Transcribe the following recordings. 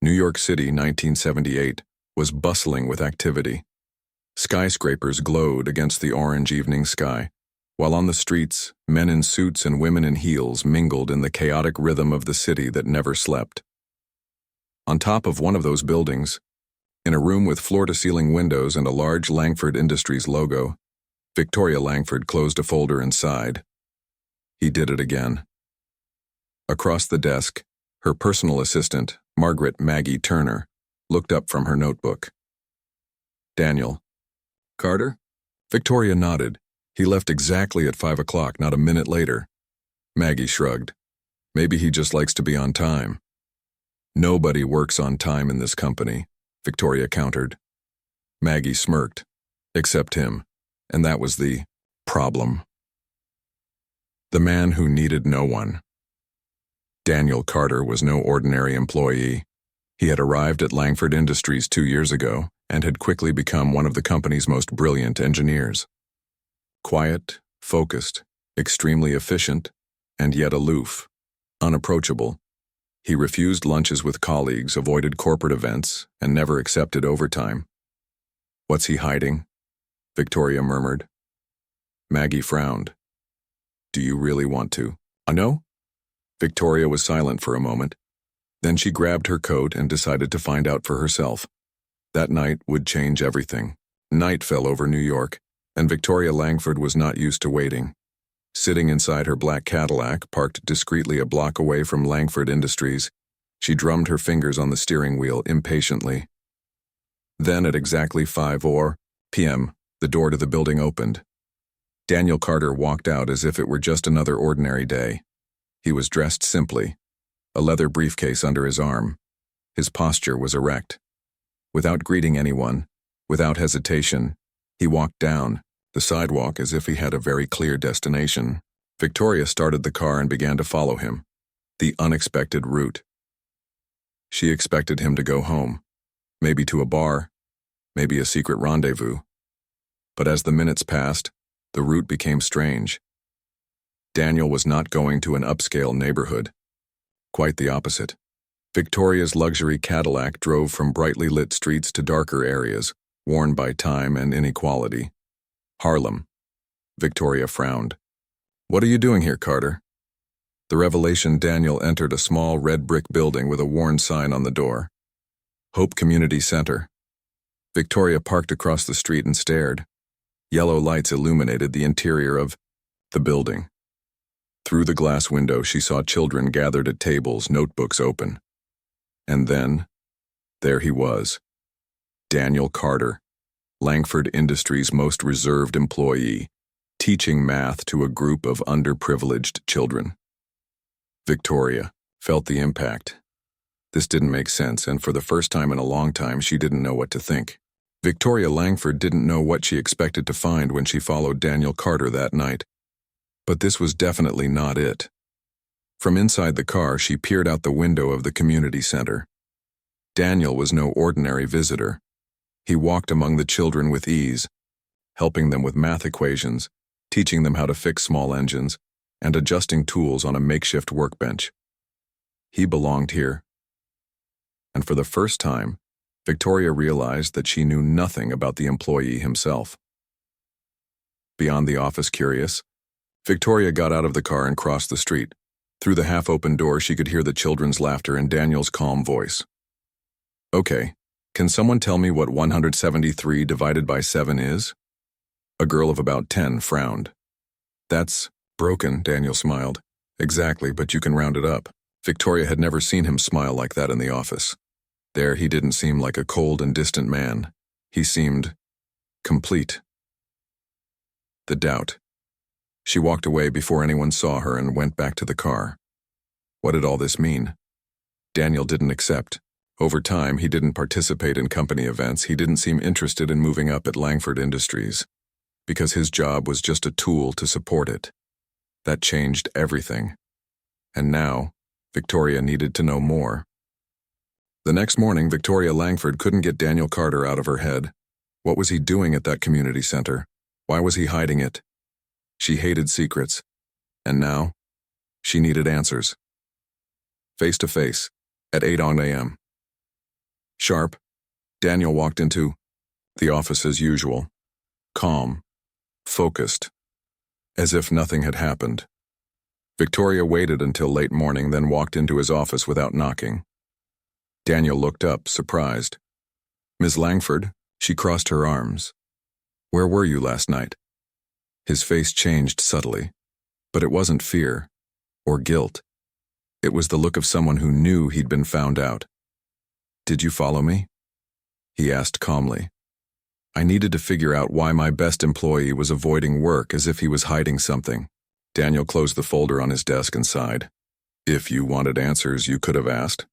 New York City, 1978, was bustling with activity. Skyscrapers glowed against the orange evening sky, while on the streets, men in suits and women in heels mingled in the chaotic rhythm of the city that never slept. On top of one of those buildings, in a room with floor-to-ceiling windows and a large Langford Industries logo, Victoria Langford closed a folder and sighed. He did it again. Across the desk, her personal assistant, Margaret Maggie Turner, looked up from her notebook. Daniel. Carter? Victoria nodded. He left exactly at 5 o'clock, not a minute later. Maggie shrugged. Maybe he just likes to be on time. Nobody works on time in this company, Victoria countered. Maggie smirked. Except him. And that was the problem. The man who needed no one. Daniel Carter was no ordinary employee. He had arrived at Langford Industries 2 years ago and had quickly become one of the company's most brilliant engineers. Quiet, focused, extremely efficient, and yet aloof, unapproachable. He refused lunches with colleagues, avoided corporate events, and never accepted overtime. What's he hiding? Victoria murmured. Maggie frowned. Do you really want to? No? Victoria was silent for a moment. Then she grabbed her coat and decided to find out for herself. That night would change everything. Night fell over New York, and Victoria Langford was not used to waiting. Sitting inside her black Cadillac, parked discreetly a block away from Langford Industries, she drummed her fingers on the steering wheel impatiently. Then at exactly 5 p.m., the door to the building opened. Daniel Carter walked out as if it were just another ordinary day. He was dressed simply, a leather briefcase under his arm. His posture was erect. Without greeting anyone, without hesitation, he walked down the sidewalk as if he had a very clear destination. Victoria started the car and began to follow him, the unexpected route. She expected him to go home, maybe to a bar, maybe a secret rendezvous. But as the minutes passed, the route became strange. Daniel was not going to an upscale neighborhood. Quite the opposite. Victoria's luxury Cadillac drove from brightly lit streets to darker areas, worn by time and inequality. Harlem. Victoria frowned. What are you doing here, Carter? The revelation Daniel entered a small red brick building with a worn sign on the door. Hope Community Center. Victoria parked across the street and stared. Yellow lights illuminated the interior of the building. Through the glass window, she saw children gathered at tables, notebooks open. And then, there he was. Daniel Carter, Langford Industries' most reserved employee, teaching math to a group of underprivileged children. Victoria felt the impact. This didn't make sense, and for the first time in a long time, she didn't know what to think. Victoria Langford didn't know what she expected to find when she followed Daniel Carter that night. But this was definitely not it. From inside the car, she peered out the window of the community center. Daniel was no ordinary visitor. He walked among the children with ease, helping them with math equations, teaching them how to fix small engines, and adjusting tools on a makeshift workbench. He belonged here. And for the first time, Victoria realized that she knew nothing about the employee himself. Beyond the office curious, Victoria got out of the car and crossed the street. Through the half-open door, she could hear the children's laughter and Daniel's calm voice. Okay, can someone tell me what 173 divided by 7 is? A girl of about 10 frowned. That's broken, Daniel smiled. Exactly, but you can round it up. Victoria had never seen him smile like that in the office. There, he didn't seem like a cold and distant man. He seemed complete. The doubt. She walked away before anyone saw her and went back to the car. What did all this mean? Daniel didn't accept. Over time, he didn't participate in company events. He didn't seem interested in moving up at Langford Industries, because his job was just a tool to support it. That changed everything. And now, Victoria needed to know more. The next morning, Victoria Langford couldn't get Daniel Carter out of her head. What was he doing at that community center? Why was he hiding it? She hated secrets. And now, she needed answers. Face to face, at 8 a.m. Sharp, Daniel walked into the office as usual, calm, focused, as if nothing had happened. Victoria waited until late morning, then walked into his office without knocking. Daniel looked up, surprised. "Ms. Langford," she crossed her arms. "Where were you last night?" His face changed subtly, but it wasn't fear or guilt. It was the look of someone who knew he'd been found out. "Did you follow me?" he asked calmly. "I needed to figure out why my best employee was avoiding work, as if he was hiding something." Daniel closed the folder on his desk and sighed. "If you wanted answers, you could have asked."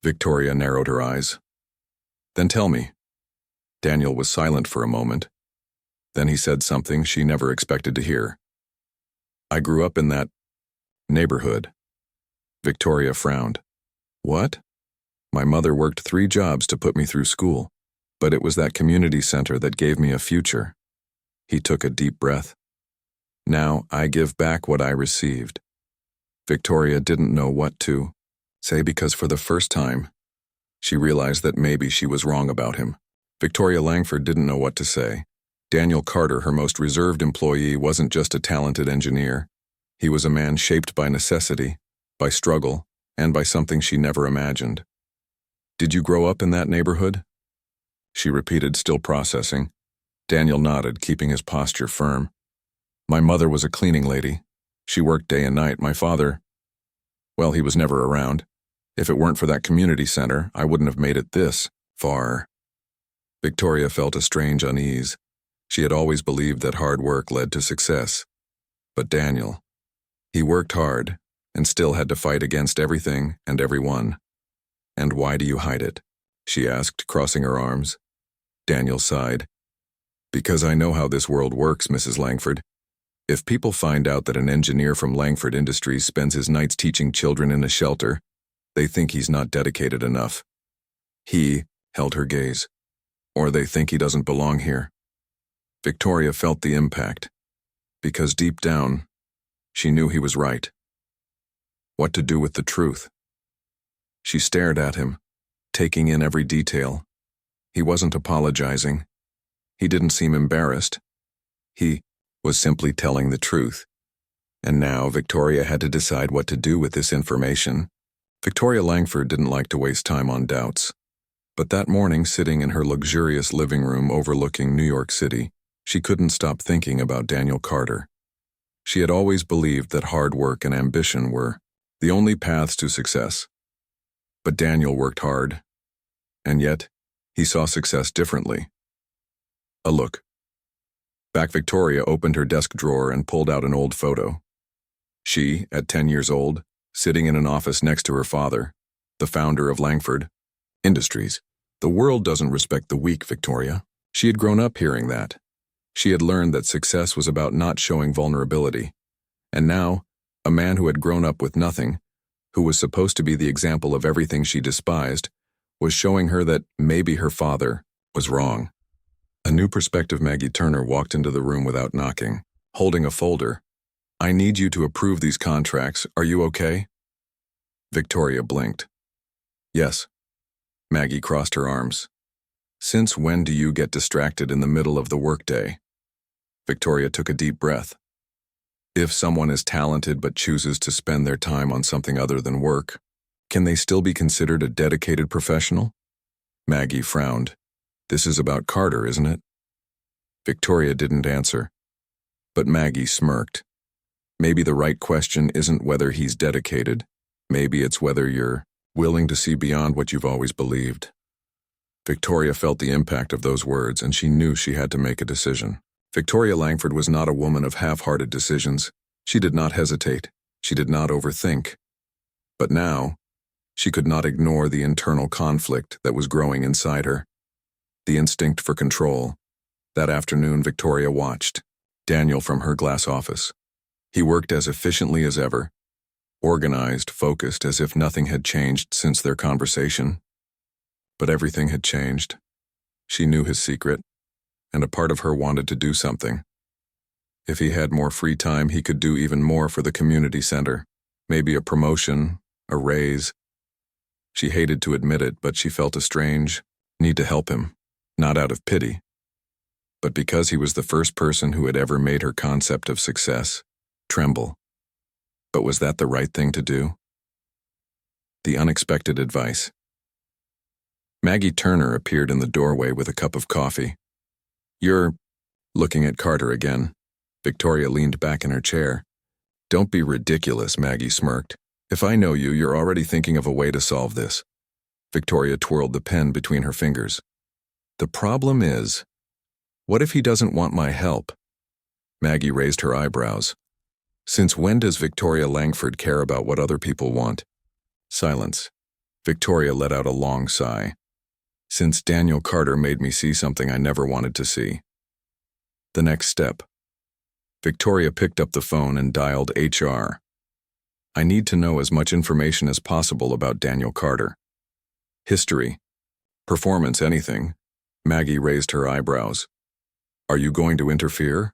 Victoria narrowed her eyes. "Then tell me." Daniel was silent for a moment. Then he said something she never expected to hear. "I grew up in that neighborhood." Victoria frowned. "What?" "My mother worked 3 jobs to put me through school, but it was that community center that gave me a future." He took a deep breath. "Now I give back what I received." Victoria didn't know what to say, because for the first time, she realized that maybe she was wrong about him. Victoria Langford didn't know what to say. Daniel Carter, her most reserved employee, wasn't just a talented engineer. He was a man shaped by necessity, by struggle, and by something she never imagined. "Did you grow up in that neighborhood?" she repeated, still processing. Daniel nodded, keeping his posture firm. "My mother was a cleaning lady. She worked day and night. My father, well, he was never around. If it weren't for that community center, I wouldn't have made it this far." Victoria felt a strange unease. She had always believed that hard work led to success. But Daniel, he worked hard and still had to fight against everything and everyone. "And why do you hide it?" she asked, crossing her arms. Daniel sighed. "Because I know how this world works, Mrs. Langford. If people find out that an engineer from Langford Industries spends his nights teaching children in a shelter, they think he's not dedicated enough." He held her gaze. "Or they think he doesn't belong here." Victoria felt the impact, because deep down, she knew he was right. What to do with the truth? She stared at him, taking in every detail. He wasn't apologizing. He didn't seem embarrassed. He was simply telling the truth. And now Victoria had to decide what to do with this information. Victoria Langford didn't like to waste time on doubts. But that morning, sitting in her luxurious living room overlooking New York City, she couldn't stop thinking about Daniel Carter. She had always believed that hard work and ambition were the only paths to success. But Daniel worked hard, and yet he saw success differently. A look. Back, Victoria opened her desk drawer and pulled out an old photo. She, at 10 years old, sitting in an office next to her father, the founder of Langford Industries. "The world doesn't respect the weak, Victoria." She had grown up hearing that. She had learned that success was about not showing vulnerability. And now, a man who had grown up with nothing, who was supposed to be the example of everything she despised, was showing her that maybe her father was wrong. A new perspective. Maggie Turner walked into the room without knocking, holding a folder. "I need you to approve these contracts. Are you okay?" Victoria blinked. "Yes." Maggie crossed her arms. "Since when do you get distracted in the middle of the workday?" Victoria took a deep breath. If someone is talented but chooses to spend their time on something other than work, can they still be considered a dedicated professional? Maggie frowned. "This is about Carter, isn't it?" Victoria didn't answer, but Maggie smirked. "Maybe the right question isn't whether he's dedicated. Maybe it's whether you're willing to see beyond what you've always believed." Victoria felt the impact of those words, and she knew she had to make a decision. Victoria Langford was not a woman of half-hearted decisions. She did not hesitate. She did not overthink. But now, she could not ignore the internal conflict that was growing inside her. The instinct for control. That afternoon, Victoria watched Daniel from her glass office. He worked as efficiently as ever, organized, focused, as if nothing had changed since their conversation. But everything had changed. She knew his secret, and a part of her wanted to do something. If he had more free time, he could do even more for the community center. Maybe a promotion, a raise. She hated to admit it, but she felt a strange need to help him, not out of pity, but because he was the first person who had ever made her concept of success tremble. But was that the right thing to do? The unexpected advice. Maggie Turner appeared in the doorway with a cup of coffee. "You're..." Looking at Carter again, Victoria leaned back in her chair. "Don't be ridiculous," Maggie smirked. "If I know you, you're already thinking of a way to solve this." Victoria twirled the pen between her fingers. "The problem is, what if he doesn't want my help?" Maggie raised her eyebrows. "Since when does Victoria Langford care about what other people want?" Silence. Victoria let out a long sigh. "Since Daniel Carter made me see something I never wanted to see." The next step. Victoria picked up the phone and dialed HR. "I need to know as much information as possible about Daniel Carter. History. Performance, anything." Maggie raised her eyebrows. "Are you going to interfere?"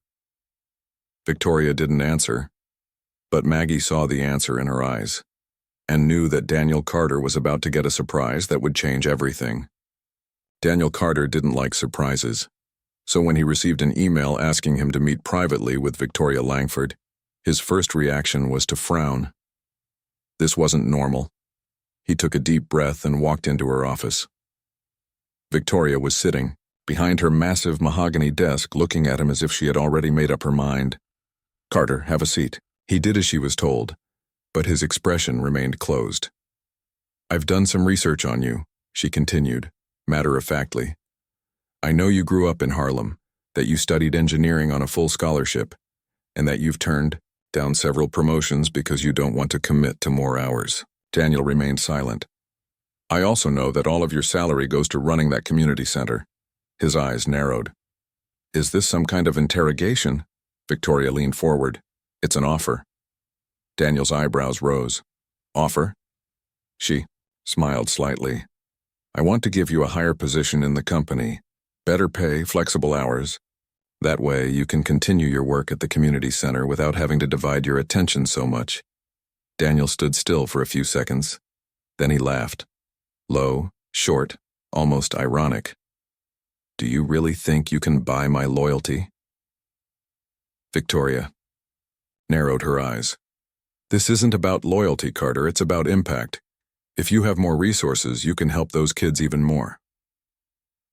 Victoria didn't answer, but Maggie saw the answer in her eyes, and knew that Daniel Carter was about to get a surprise that would change everything. Daniel Carter didn't like surprises, so when he received an email asking him to meet privately with Victoria Langford, his first reaction was to frown. This wasn't normal. He took a deep breath and walked into her office. Victoria was sitting behind her massive mahogany desk, looking at him as if she had already made up her mind. "Carter, have a seat." He did as she was told, but his expression remained closed. "I've done some research on you," she continued, matter-of-factly. "I know you grew up in Harlem, that you studied engineering on a full scholarship, and that you've turned down several promotions because you don't want to commit to more hours." Daniel remained silent. "I also know that all of your salary goes to running that community center." His eyes narrowed. "Is this some kind of interrogation?" Victoria leaned forward. "It's an offer." Daniel's eyebrows rose. "Offer?" She smiled slightly. "I want to give you a higher position in the company, better pay, flexible hours. That way you can continue your work at the community center without having to divide your attention so much." Daniel stood still for a few seconds. Then he laughed. Low, short, almost ironic. "Do you really think you can buy my loyalty?" Victoria narrowed her eyes. "This isn't about loyalty, Carter, it's about impact. If you have more resources, you can help those kids even more."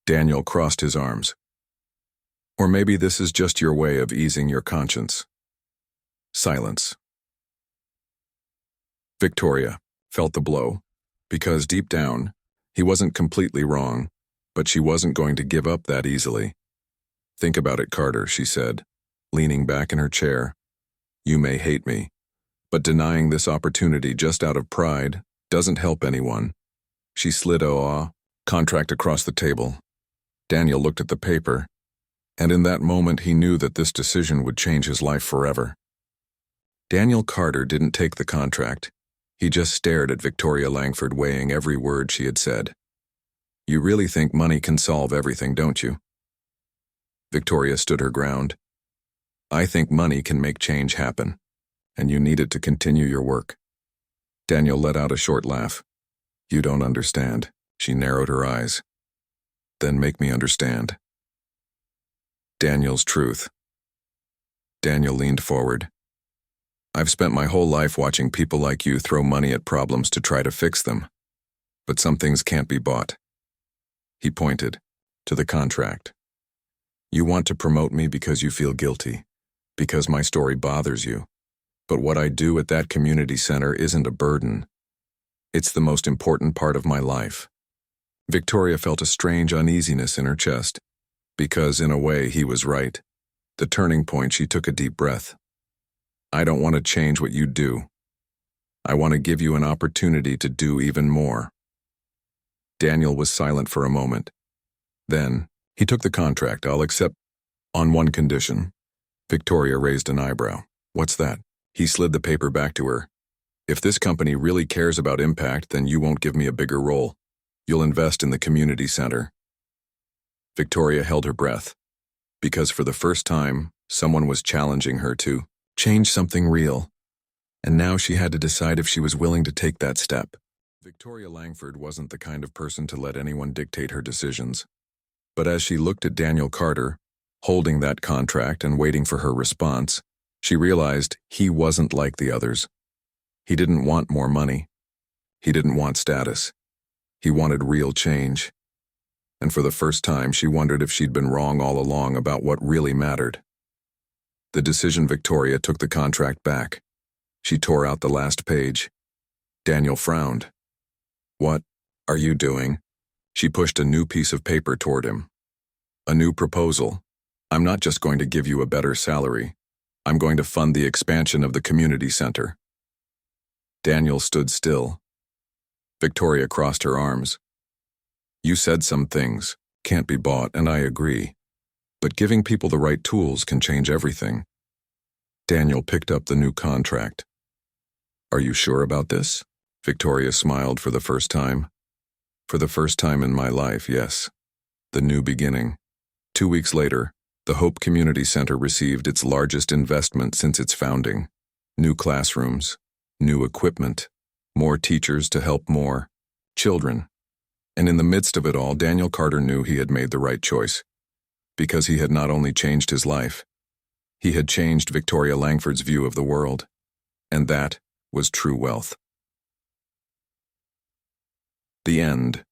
Daniel crossed his arms. "Or maybe this is just your way of easing your conscience." Silence. Victoria felt the blow, because deep down, he wasn't completely wrong, but she wasn't going to give up that easily. "Think about it, Carter," she said, leaning back in her chair. "You may hate me, but denying this opportunity just out of pride doesn't help anyone." She slid a contract across the table. Daniel looked at the paper, and in that moment he knew that this decision would change his life forever. Daniel Carter didn't take the contract. He just stared at Victoria Langford, weighing every word she had said. "You really think money can solve everything, don't you?" Victoria stood her ground. "I think money can make change happen, and you need it to continue your work." Daniel let out a short laugh. "You don't understand." She narrowed her eyes. "Then make me understand." Daniel's truth. Daniel leaned forward. "I've spent my whole life watching people like you throw money at problems to try to fix them. But some things can't be bought." He pointed to the contract. "You want to promote me because you feel guilty, because my story bothers you. But what I do at that community center isn't a burden. It's the most important part of my life." Victoria felt a strange uneasiness in her chest, because in a way he was right. The turning point, she took a deep breath. "I don't want to change what you do. I want to give you an opportunity to do even more." Daniel was silent for a moment. Then, he took the contract. "I'll accept on one condition." Victoria raised an eyebrow. "What's that?" He slid the paper back to her. "If this company really cares about impact, then you won't give me a bigger role. You'll invest in the community center." Victoria held her breath, because for the first time, someone was challenging her to change something real, and now she had to decide if she was willing to take that step. Victoria Langford wasn't the kind of person to let anyone dictate her decisions. But as she looked at Daniel Carter, holding that contract and waiting for her response, she realized he wasn't like the others. He didn't want more money. He didn't want status. He wanted real change. And for the first time, she wondered if she'd been wrong all along about what really mattered. The decision Victoria took the contract back. She tore out the last page. Daniel frowned. "What are you doing?" She pushed a new piece of paper toward him. "A new proposal. I'm not just going to give you a better salary. I'm going to fund the expansion of the community center." Daniel stood still. Victoria crossed her arms. "You said some things can't be bought, and I agree. But giving people the right tools can change everything." Daniel picked up the new contract. "Are you sure about this?" Victoria smiled for the first time. "For the first time in my life, yes. The new beginning." 2 weeks later, the Hope Community Center received its largest investment since its founding. New classrooms, new equipment, more teachers to help more children. And in the midst of it all, Daniel Carter knew he had made the right choice. Because he had not only changed his life, he had changed Victoria Langford's view of the world. And that was true wealth. The end.